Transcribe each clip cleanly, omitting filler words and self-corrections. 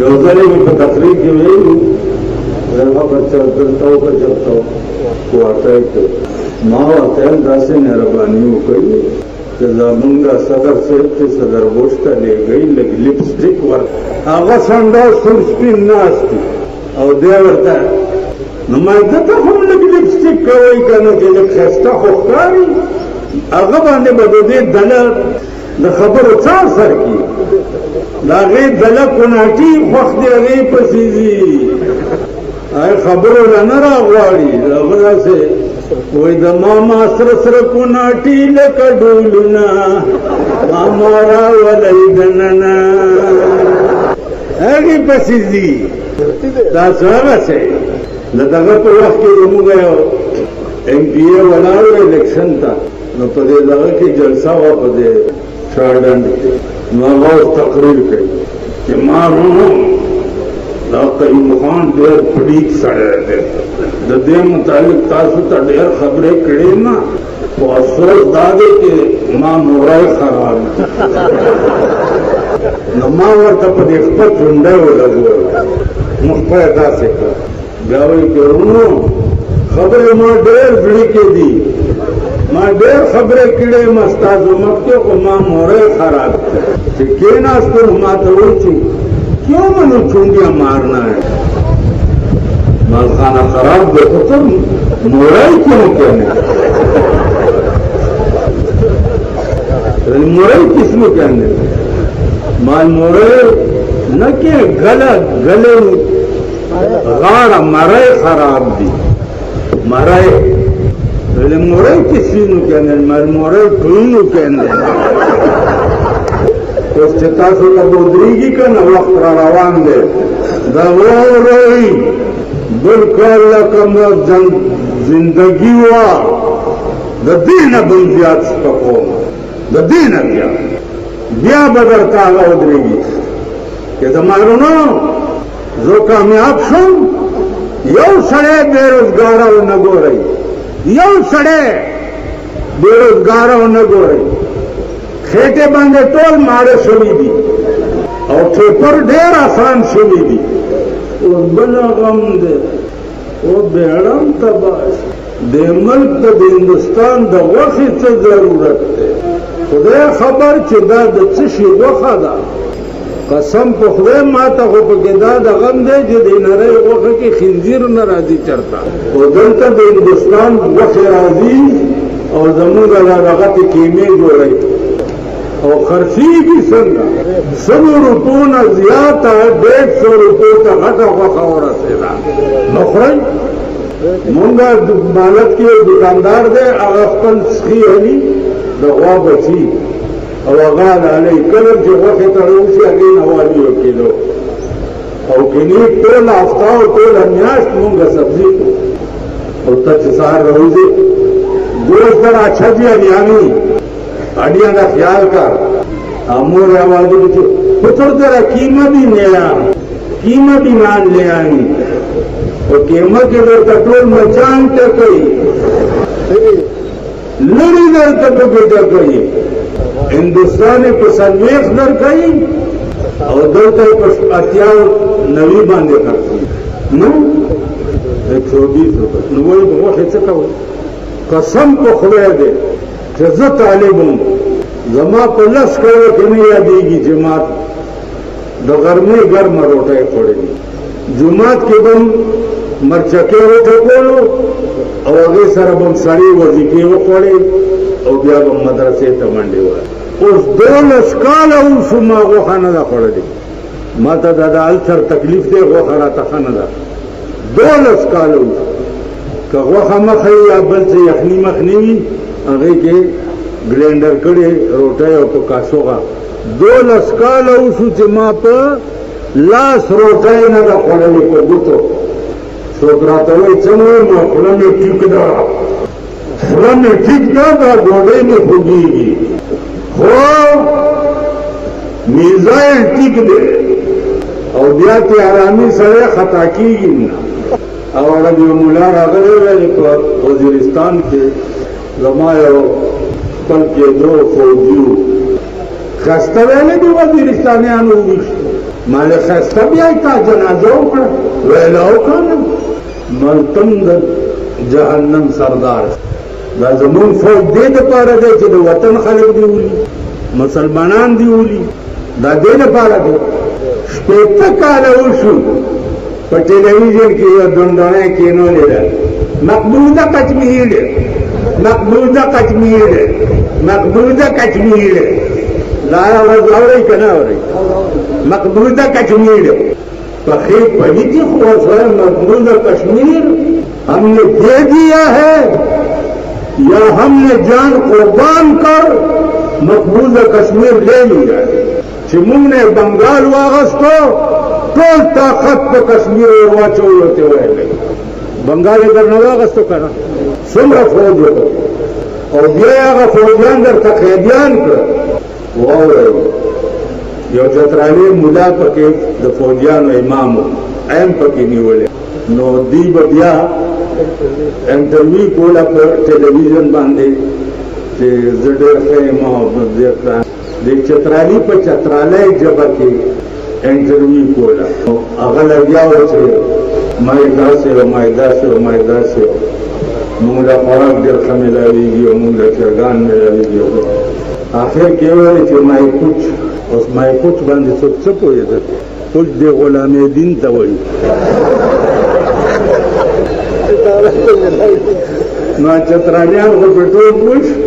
یو ځل یې په تقریر کې ویلي هغه بچه دلته وکړه کوارټر کې ما ورته ویل داسې مهرباني وکړئ چې زمونږ صدر صاحب چې صدر بوش ته لېږئ لږ لپسټک هغه سنډا سور سپین ناست او دی ورته نو ما دته هم لږ لپسټک کوئ که نه چې لږ ښایسته خو ښکاري هغه باندې به د دې ډله د خبرو څه اثر کړي د هغې ډله کوناټي خوښ دی هغې پسې ځي هغې خبرو له نه راغواړي هغه داسې وای د ماما سره سره کوناټي لکه ډولونه ماما راولئ دننه هغې پسې ځي تاسو هغسې د دغه په وخت کې زموږ یو ایم پي اے ولاړ و الیکشن ته نو په دې دغه کې جلسه وه په دې شارډنډ کې نو هغه اوس تقریر کوي چې ما دا قیوم خان ډېر پلیت سړی دی د دې متعلق تاسو ته ډېر خبرې کړې نه خو افسوس دا دی چې ما موری خراب نو ما ورته په دې خپل چونډی ولګول نو خپله داسې کړه بیا وایي چې ورونو خبرې ما ډېر زړه کې دي ما ډېر خبرې کړې ما ستاسو مخکې خو ما موری خراب چې کېناستو نو ما ته وایي چې کیوں منو چونڈیاں مارنا ہے مال خانہ خراب دیکھو تو مورائی کیوں کہنے مورائی کس میں کہنے مال مورائی نہ کہ گلے غاڑا مرائی خراب دی مرائی مورائی کس میں کہنے مال مورائی ٹھوئنو کہنے اوس چې تاسو ته بودرېږي که نه وخت را روان دی دا واورئ بلکل لکه زندګي وه د دې نه بل زیات سپکوم د دې نه بیا به درته هغه ودرېږي چې زما ورونو زه کامیاب شم یو سړی بېروزګاره ونه ګورئ یو سړی بېروزګاره ونه ګورئ خېټې باندې ټول ماړه شوي دي او ټیپر ډېر آسان شوي دي اوس بله غم دی او بیړم تباه دې ملک ته د هندوستان د غوښې څه ضرورت دی خدای خبر چې دا د څه شي غوښه ده قسم په خدای ما ته خو پکې دا د غم دی چې د نرۍ غوښه کې خنزیر نه راځي چرته خو دلته د هندوستان غوښې راځي او زمونږ دغه ته کیمې جوړوي او خرڅېږي څنګه 100 روپو نه زیاته 150 روپو ته غټه غوښه ورسېده نو خورئ مونږ مالت کې یو دکاندار دی هغه خپل سخي علي د غوا بچي او هغه ډالۍ کله چې غوښې ته راوشي هغې نه والي 1 کیلو او کني ټوله هفته او ټوله میاشت مونږ سبزي کړو او ته چې سهار راوځې گوشت در اچھا دي اډیانې اڈیاں کا خیال کر امور آواز پتر تیرا قیمت ہی نیا قیمت ہی مان لے آئی اور قیمت کے در کٹور مچان ٹکئی لڑی در کٹو ٹکئی ہندوستان کو سنویخ در کئی اور در تک اتیار نوی باندھے کرتی نو 120 روپے نوئی بہت ہچکا ہوئی قسم کو خدای دے چې زه طالب وم زما په 10 کلو کې نه یادېږي چې ما د غرمې ګرمه روټۍ خوړلې جومات کې به مرچکې وټکولو او هغې سره به م سړې وظیفې وخوړې او بیا به مدرسې ته منډې وړه اوس 12 کاله وشو ما غوښه نه ده خوړلې ما ته د السر تکلیف دی غوښه راته ښه نه ده 12 کاله وشو که غوښه مخه یا بل څه یخني مخني وي هغې کې ګرینډر کړې روټۍ او په کاسوغه 12 کاله وشو چې ما په لاس روټۍ نه ده خوړلې په ګوتو څوک راته وایي څنګه ما خوله مې ټیک ده خوله مې ټیک ده دا ډوډۍ مې خوږېږي خو میزایل ټیک دی او بیا کې ارامي سره خطا کېږي نه او هغه یو مولا راغلی وی په وزیرستان کې زما یو خپل کېدو فوجي و ښایسته ویلی دي وزیرستانیانو وویشت مال خسته بیا تا جنازه وکړه ویلا وکړه ملتم د جهنم سردار دا زمون فوج دې دپاره دی چې د وطن خلک دي ولي مسلمانان دي ولي دا دې دپاره دی شپېته کاله وشو په ټلویزیون کې یو دندانه کینولې ده مقبوضه کشمیر مقبوضه کشمیر مقبوضه کشمیر لا اورئ که نه اورئ مقبوضه کشمیر پخې پلیتی خو مقبوضه کشمیر ہم نے دے دیا ہے یا ہم نے جان قربان کر مقبوضه کشمیر لے لیا چې موږ نه بنگال واغستو ټول طاقت په کشمیر واچولو ته ویل بنگال یې درنه واغستو کنه څومره فوج وکړو او بیا هغه فوجیان درته قیدیان کړه واورئ یو چترالي مولا پکې د فوجیانو امام ایم پکې نیولې نو دی به بیا انټرویو کوله په ټلویزیون باندې چې زه ډېر ښه یم او د چترالي په چترالی ژبه کې انټرویو کوله هغه لګیا و چې ما یې داسې و ما یې داسې و ما یې داسې و موږ له خوراک ډېر ښه میلاوېږي او موږ له چرګان میلاوېږي آخر کې وویل چې مای کوچ اوس مای کوچ باندې څوک څه پوهېده کوچ د غلامې دین ته وایي نو چترالیان خو په ټول پوه شو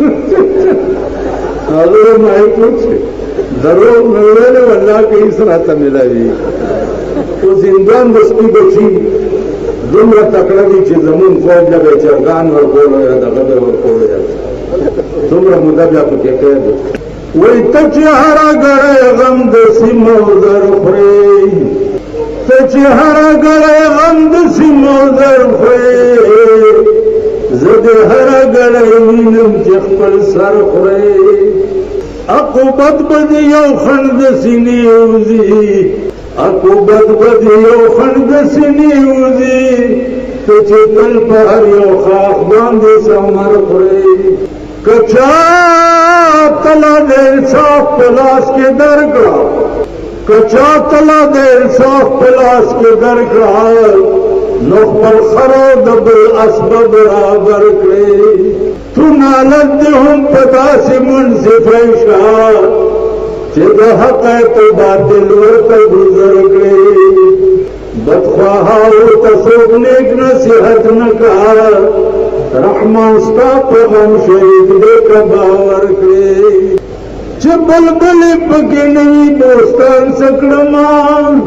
هغه مای کوچ دروغ مې ویلې والله که هېڅ راته میلاوي اوس هندوان د سپي بچي دومره تکړه دي چې زمونږ فوج له به یې چرګان ورکولو یا دغه به ورکولو یا څومره موده بیا پکې قید وایي ته چې هره ګړی غم د سیمو زر خورې ته چې هره ګړی غم د سیمو زر خورې زه دې هره ګړی وینم چې خپل سر خورې عقوبت به دې یو خڼ د سینې وځي عقوبت به دې یو خڼ د سینې وځي ته چې تل په هر یو خاخ باندې ثمر خورې کچا تلا دے انصاف پلاس کے درگاہ کچا تلا دے انصاف پلاس کے درگاہ نخبر خرو دبل اسباب برابر کرے تو نالت دے ہم پتا سے منصف ایشا چه دا حق ہے تو باطل ورطا گزر کرے بدخواہا ورطا سوک نیک نصیحت نکا رحمان ستا پیغام شریف دے کا باور کرے چه بلبلی پکی نوی بوستان سکڑمان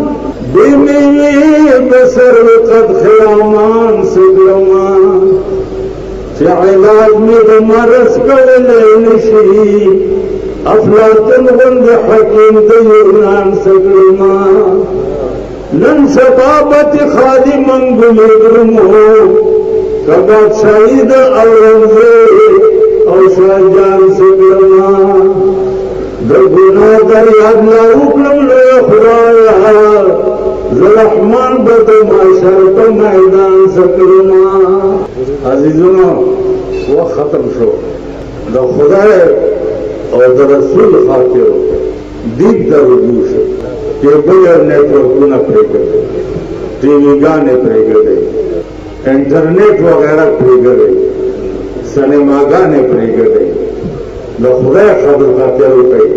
بے میوی بسر وقت خیامان سکڑمان چه علاج میں دمارس کولے نشی افلاطن غند حکیم دے یونان سکڑمان نن شبابت خالی منگلی گرمو کباب شاید اورنگزیب او شاہجان سکرما در گناہ در یاد لاؤکرم لے خدایا زرحمان بدو معاشر پا میدان سکرما عزیزونو وقت ختم شو دا خدای او دا رسول خاطر دید در رجوع شو کیبل نیٹورکونا پریگرده ٹی وی گانے پریگرده انٹرنیٹ وغیرہ پریگرده سنیماگانے پریگرده دا خدای خبر خاطر کئی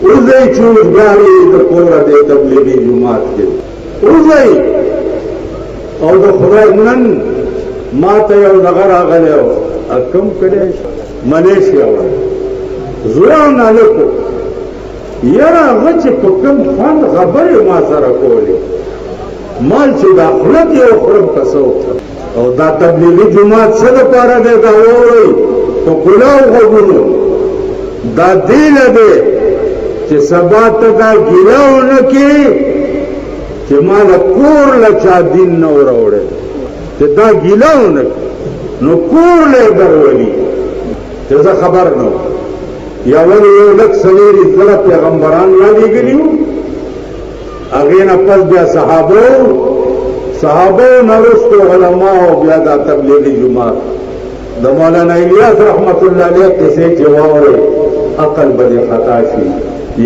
اوزئی چوزگاری دا کورا دے تبلیغی جماعت کے اوزئی او دا خدای نن ما تا یو نغر آگلے ہو اکم کرے ملیشیا ہو زوان علکو یرا غچ پکم خوند خبر ما سره کولی مال چې دا خلق یو خرم کسو او دا تبلیغی جماعت څه دپاره دی دا واورئ په کلاو غوږونو دا دې له دی چې سبا ته دا ګیله ونه کړي چې ما له کور له چا دین نه و راوړی چې دا ګیله ونه کړي نو کور له یې درولي چې زه خبر نه وم یا ولې یو لک څلېرې زره پیغمبران رالېږلي وو هغې نه پس بیا صحابو نه وروستو علماو بیا دا تبلیغي جماعت د مولانا الیاس رحمت الله علیه قصې چې واورئ عقل به دې خطا شي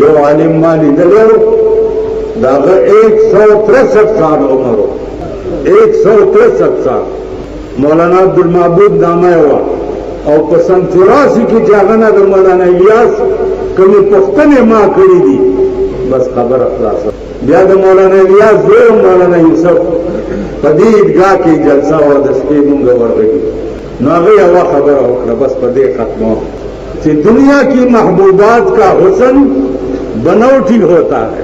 یو عالم ما لیدلی و दादा 163 साल उम्र हो, 163 साल। मौलाना अब्दुल महबूब नामा हुआ और पसंद 84 की जागना तो मौलाना इलियास कभी पुख्तने माँ करी दी, बस खबर अखलास ब्याद मौलाना इलियास दो मौलाना यूसुफ पदी ईदगाह की जलसा और दस्ती मुंगा वर गई नागे हवा खबर हो बस पदे खत्म हो कि दुनिया की महबूबात का हुस्न बनौटी होता है,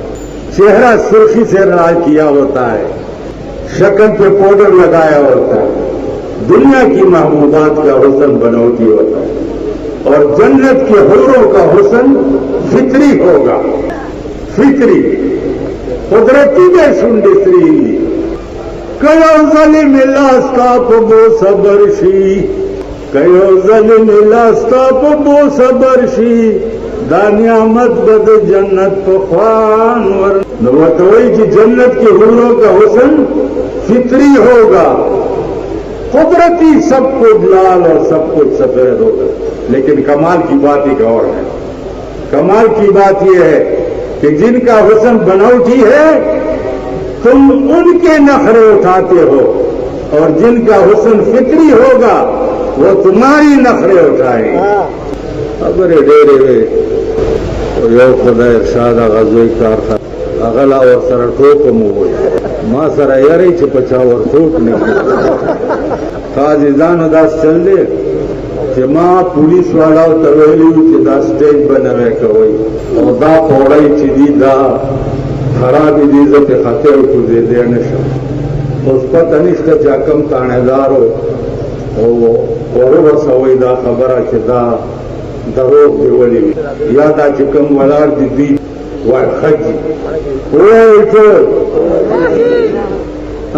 चेहरा सुर्खी से राज किया होता है, शक्ल पे पाउडर लगाया होता है। दुनिया की महबूबात का हुस्न बनौटी होता है और जन्नत के हूरों का हुस्न फित्री होगा, फित्री कुदरती में सुंदरी कयो ज़लिम लास्ताप बो सबरशी, कयो ज़लिम लास्ताप बो सबरशी दानियामत बद जन्नत पख्वान वर नवतोई की जन्नत के हूरों का हुस्न फित्री होगा, कुदरती सब कुछ लाल और सब कुछ सफेद होगा। लेकिन कमाल की बात एक और है, कमाल की बात यह है कि जिनका हुस्न बनावटी है तुम उनके नखरे उठाते हो और जिनका हुस्न फित्री होगा वो तुम्हारी नखरे उठाएंगे। अबरे डेरे वे यो खुदा इरशाद गज़ोई कार था अगला और सर ठोक मुंह मां सर यारे च पछा और ठोक नहीं ताजिदान दास चल दे कि मां पुलिस वाला तवेली कि दा स्टेज बनवे कोई और दा पौड़ाई चिदी दा खराब इज्जत खाते को दे देने शो उस पर तनिष्ठ जाकम तानेदार हो और वसवई दा खबर कि दा दरोग देवली यादा चिकम वलार दीदी वा खजी वो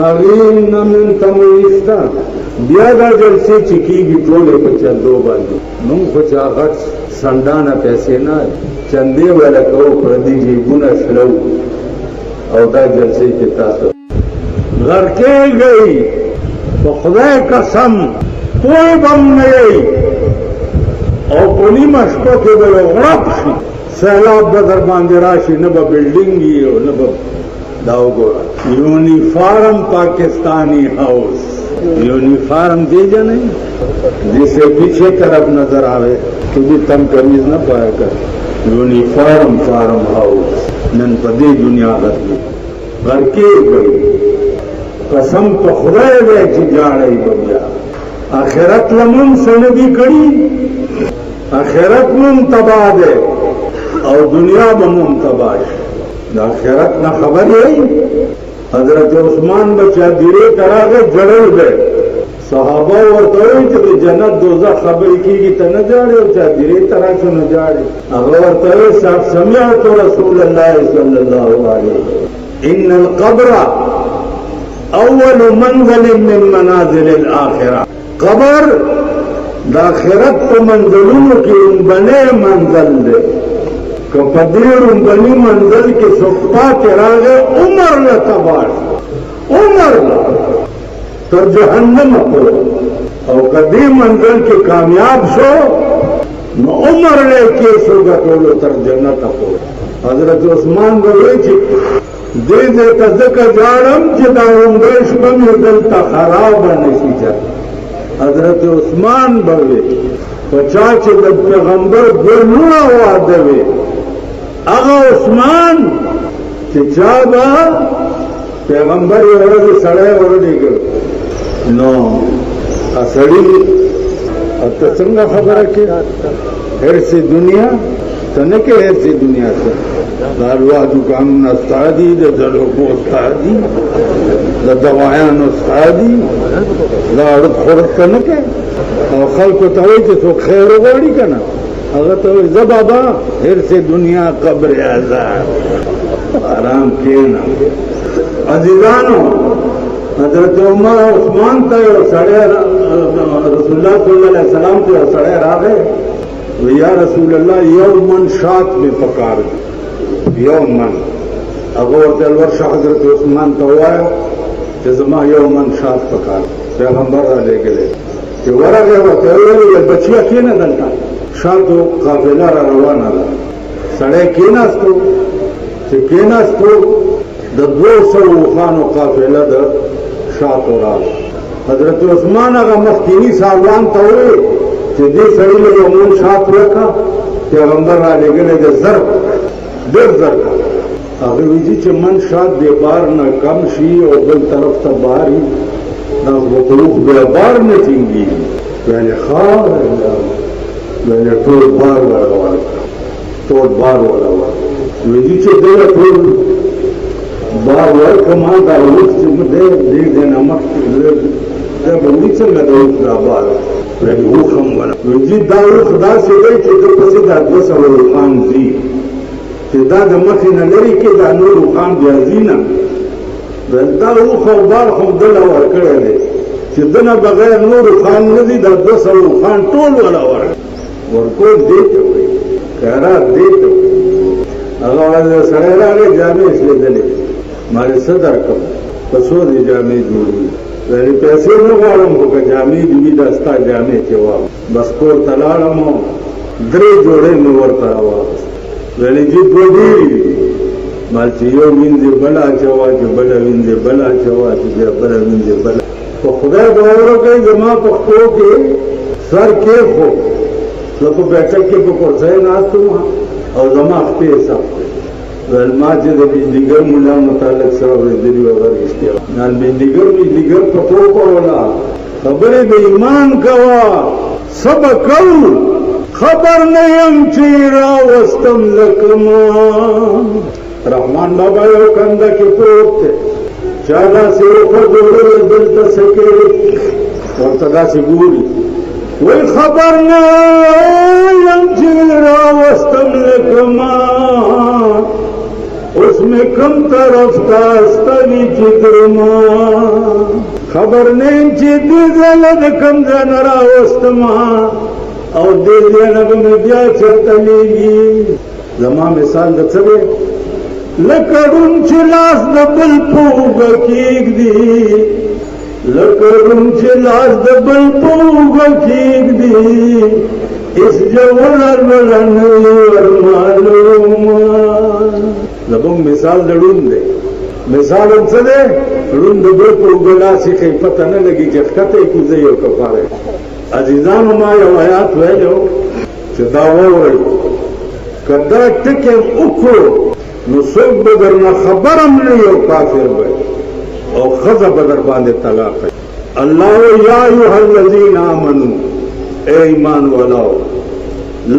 अगीन नमन तमुइस्ता ब्यादा जलसे चिकी गिटोले को चंदो बांधी नुम कुछ आगत संडाना पैसे ना चंदे वाला कहो प्रदी जी गुना शलऊ औदा जलसे के तासर घर के गई तो खुदा कसम कोई बम नहीं और पुनी मशको के बोलो गड़प सैलाब बदर बांधे राशि न बिल्डिंग न दावगोड़ा यूनिफॉर्म पाकिस्तानी हाउस यूनिफॉर्म दे जाने जिसे पीछे तरफ नजर आवे तो भी तम कमीज न पाया कर यूनिफॉर्म फार्म हाउस नन पदी दुनिया घर के गई कसम तो खुदा वे जा रही बबिया आखिरत लमुन सनदी कड़ी आखिरत मुम तबाह दे और दुनिया बमुम तबाह आखिरत न खबर है। हजरत उस्मान बच्चा धीरे तरह के जड़ल गए सहाबा और तो जन्नत दोज़ख खबर की त न जाड़े चाहे धीरे तरह से न जाड़े अगर तो साथ समय तो रसूल अल्लाह सल्लल्लाहु अलैहि इन्नल क़ब्र अव्वल मंज़िल मिन मनाज़िल आखिरा कब्र दाखिरत तो मंजिलों की बने मंजिल दे कपदीर बनी मंजिल के सुखपा तेरा गए उमर न तबाश उमर न तो जहन्नम को और कभी मंजिल के कामयाब सो न उमर ले के सोगा तो तर जन्नत को हजरत उस्मान बोले दे दे तजक जारम चिदाउंगश बम दलता खराब नहीं जा हजरत उस्मान बोले पचास पैगंबर गुलूना हुआ देवे आगा उस्मान कि चाबा पैगंबर सड़े और नो असड़ी संगा खबर के हेर से दुनिया तन के हेर से दुनिया से दारुआ दुकान नस्तादी दलो को उस्तादी दवायान उस्तादी लाड़ खोरत तन के और खल को तवे तो खैर गाड़ी का ना अगर तो जबाबा हेर से दुनिया कब्र आजाद आराम के ना अजीजानो हजरत उमर उस्मान तय सड़े रसूलुल्लाह सल्लल्लाहु अलैहि वसल्लम को सड़े रागे या रसूलुल्लाह यौमन शात में पकार यौमन अगर तलवर शाह हजरत उस्मान तो हुआ जमा यौमन शात पकार पैगंबर ले गए कि वरा गए वो तेरे बचिया के ना दलता शाह तो काफिला रवाना सड़े के नास्तो 200 خانو قافله د شاته راغله. حضرت عثمان هغه مخکینی صاحبان ته وویل چې دې سړي له مون شاته وکړه، پیغمبر را لېږلی د زر ډېر زر هغه ویلي چې من شات بې بار نه کم شي او بل طرف ته بار وي، دا وقلوخ بې بار نه ټینګېږي، یعنې یعنې ټول بار وله ورکړه، ټول بار وله ورکړه. ویلي چې دله ټول بار ورکړه، ما دا اوس چې دې نه مخکې دا به وي څنګه د اوس دا بار یعنې اوښ هم وله ویلي دا اوښ داسې دی چې ده پسې دا 200 روښان ځي چې دا د مخې نه لرې کې دا نور روښان بیا ځي نه. دا اوښ او بار خو دله ورکړی دی چې ده نه بغیر نور روښان نه ځي، دا 200 روښان ټول وله ورکول دې ته وایي، خیرات دې ته وایي. هغه سړی راغی جامې شلېدلې، ما دې څه درکړم، په څو دې جامې جوړوي، یعنې پیسې نه غواړم خو که جامې دې وي دا ستا جامې چې واغ. بس کور ته لاړم او 3 جوړې مې ورته راواخیست. یعنې چې 2 ډېرې دي، ما چې یو وینځې بله اچوه، چې بله وینځې بله اچوه، چې بیا بله وینځې بله. په خدای باور وکړئ زما پښتو کې سر کېښود، زه په بیټک کې په کرسۍ ناست وم او زما خپې صف دی. ویل ما چې د بجلیګر ملا متعلق سره اورېدلي وو هغه رښتیا نن بجلیګر په وکړله. خبرې د ایمان کوه، څه به کوو خبر نه یم چې راوستم لکه ما. رحمان بابا یو کنده کې پروت دی، چا داسې وخوځولی دلته څه کوي، ورته داسې ګوري، وی خبر نه یم چې راوستم لکه ما، اوس مې کوم طرف ته ستنې چې درما. خبر نه یم چې دې ځای له د کوم ځای نه راوستما او دې ځای نه به مې بیا چېرته لیږي. زما مثال د څه دی؟ لکه ړوند چې لاس د بل په اوږه کېږدي، لکه ړوند چې لاس د بل په اوږه کېږدي، اس جوړه لوړه نه ورمعلومه. زموږ مثال د ړوند دی، مثال هم څه دی؟ ړوند د بل په اوږه لاس یې پته نه لګي چې ښکته یې کوزوي او کفاره. عزیزانو ما یو آیات ویلو چې دا واورئ، که دا ټکي وکړو نو څوک به درنه خبر هم نه یو کافر به او ښځه به در باندې طلاق کوي. الله یا ایها الذین آمنوا، اے ایمان والاو،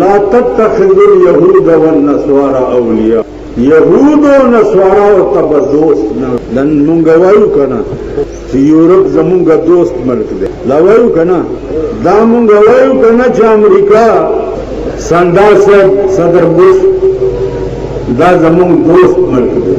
لا تتخذوا اليهود والنصارى اولیاء. یهود او نصاراو ته به دوست نه. نن مونږ وایو که نه چې یورپ زمونږ دوست ملک دی، لا وایو که نه؟ دا مونږ وایو که نه چې امریکا سنډا صاحب صدر بوش دا زمونږ دوست ملک دی.